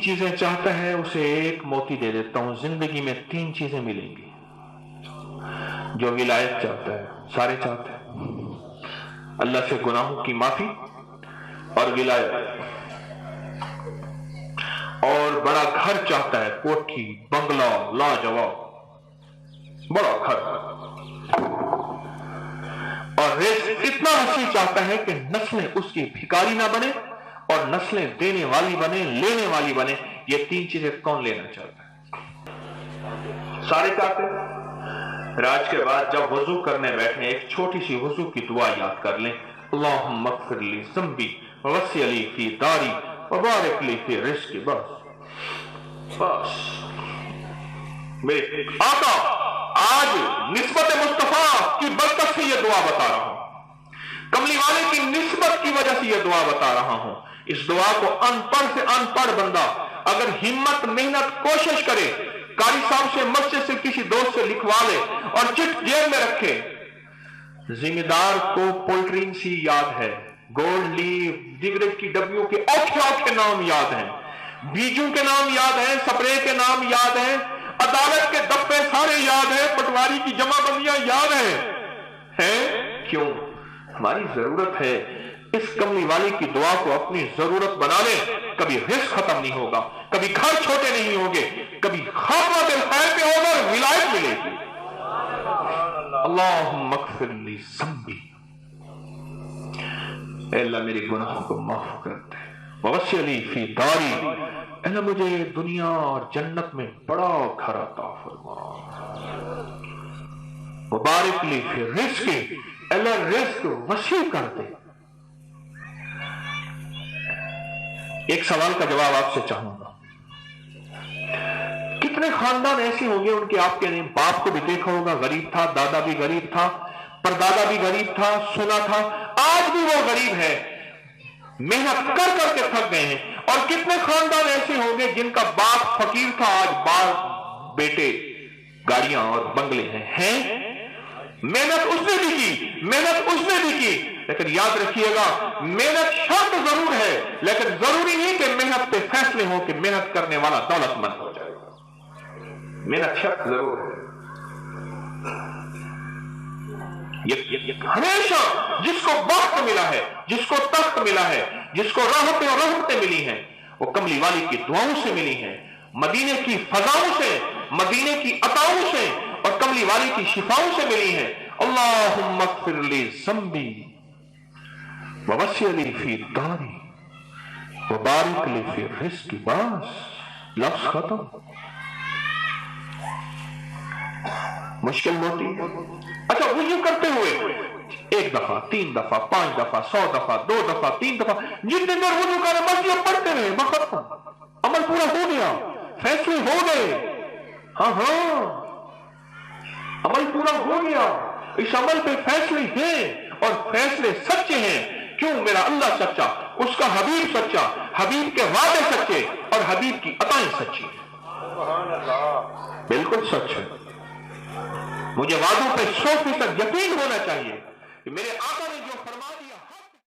چیزیں چاہتا ہے اسے ایک موتی دے دیتا ہوں، زندگی میں 3 چیزیں ملیں گی۔ جو ولایت چاہتا ہے، سارے چاہتے ہیں، اللہ سے گناہوں کی معافی اور ولایت، اور بڑا گھر چاہتا ہے، کوٹھی، بنگلہ، لاجواب، بڑا گھر، اور رزق اتنا وسیع چاہتا ہے کہ نسلیں اس کی بھکاری نہ بنے اور نسلیں دینے والی بنے، لینے والی بنے۔ یہ 3 چیزیں کون لینا چاہتا ہے؟ سارے چاہتے ہیں۔ پھر آج کے بعد جب وضو کرنے بیٹھیں ایک چھوٹی سی وضو کی دعا یاد کر لیں، اللہم اغفر لی ذنبی ووسع لی فی داری وبارک لی فی رزقی۔ بس میرے آقا آج نسبت مصطفیٰ کی برکت سے یہ دعا بتا رہا ہوں، کملی والے کی نسبت کی وجہ سے یہ دعا بتا رہا ہوں۔ اس دعا کو ان پڑھ سے ان پڑھ بندہ اگر ہمت، محنت، کوشش کرے، قاری صاحب سے، مسجد سے، کسی دوست سے لکھوا لے اور چٹ جیب میں رکھے۔ ذمہ دار کو پولٹرین سی یاد ہے، گولڈ لیف، سگریٹ کی ڈبیوں کے اوکھے نام یاد ہیں، بیجوں کے نام یاد ہیں، سپرے کے نام یاد ہیں، عدالت کے دفے سارے یاد ہیں، پٹواری کی جمع بندیاں یاد ہیں۔ کیوں؟ ہماری ضرورت ہے اس کملی والی کی دعا کو اپنی ضرورت بنا لیں، کبھی رزق ختم نہیں ہوگا، کبھی گھر چھوٹے نہیں ہوں گے، کبھی خاتمہ بالخیر پہ ہوگا، ولایت ملے گی۔ اللہم اغفر لی ذنبی، اے اللہ میرے گناہوں کو معاف کر دے، ووسع لی فی داری، اے اللہ مجھے دنیا اور جنت میں بڑا گھر عطا فرما، وبارک لی فی رزقی، اے اللہ رزق وسیع کر دے۔ ایک سوال کا جواب آپ سے چاہوں گا، کتنے خاندان ایسے ہوں گے ان کے آپ کے نہیں، باپ کو بھی دیکھا ہوگا غریب تھا، دادا بھی غریب تھا، پردادا بھی غریب تھا، سنا تھا، آج بھی وہ غریب ہے، محنت کر کر کے تھک گئے ہیں۔ اور کتنے خاندان ایسے ہوں گے جن کا باپ فقیر تھا، آج باپ بیٹے گاڑیاں اور بنگلے ہیں۔ محنت اس نے بھی کی، محنت اس نے بھی کی، لیکن یاد رکھیے گا محنت شرط ضرور ہے، لیکن ضروری نہیں کہ محنت پہ فیصلے ہوں کہ محنت کرنے والا دولت مند ہو جائے گا۔ محنت شرط ضرور ہے۔ ہمیشہ جس کو بخت ملا ہے، جس کو تخت ملا ہے، جس کو راحتیں اور رحمتیں ملی ہیں، وہ کملی والی کی دعاؤں سے ملی ہیں، مدینے کی فضاؤں سے، مدینے کی عطاؤں سے اور کملی والی کی شفاؤں سے ملی ہیں۔ اللہم اغفر لی ذنبی ووسع لی فی داری وبارک لی فی رزقی۔ بس لفظ ختم۔ مشکل موٹی۔ اچھا وضو کرتے ہوئے 1 دفعہ، 3 دفعہ، 5 دفعہ، 100 دفعہ، 2 دفعہ، 3 دفعہ، جتنے دیر وضو کرے بس یہ پڑھتے رہے، ختم، عمل پورا ہو گیا، فیصلے ہو گئے۔ ہاں عمل پورا ہو گیا، اس عمل پہ فیصلے ہیں اور فیصلے سچے ہیں۔ کیوں؟ میرا اللہ سچا، اس کا حبیب سچا، حبیب کے وعدے سچے اور حبیب کی عطائیں سچی ہیں۔ بالکل سچ ہے۔ مجھے وعدوں پہ 100% یقین ہونا چاہیے کہ میرے آقا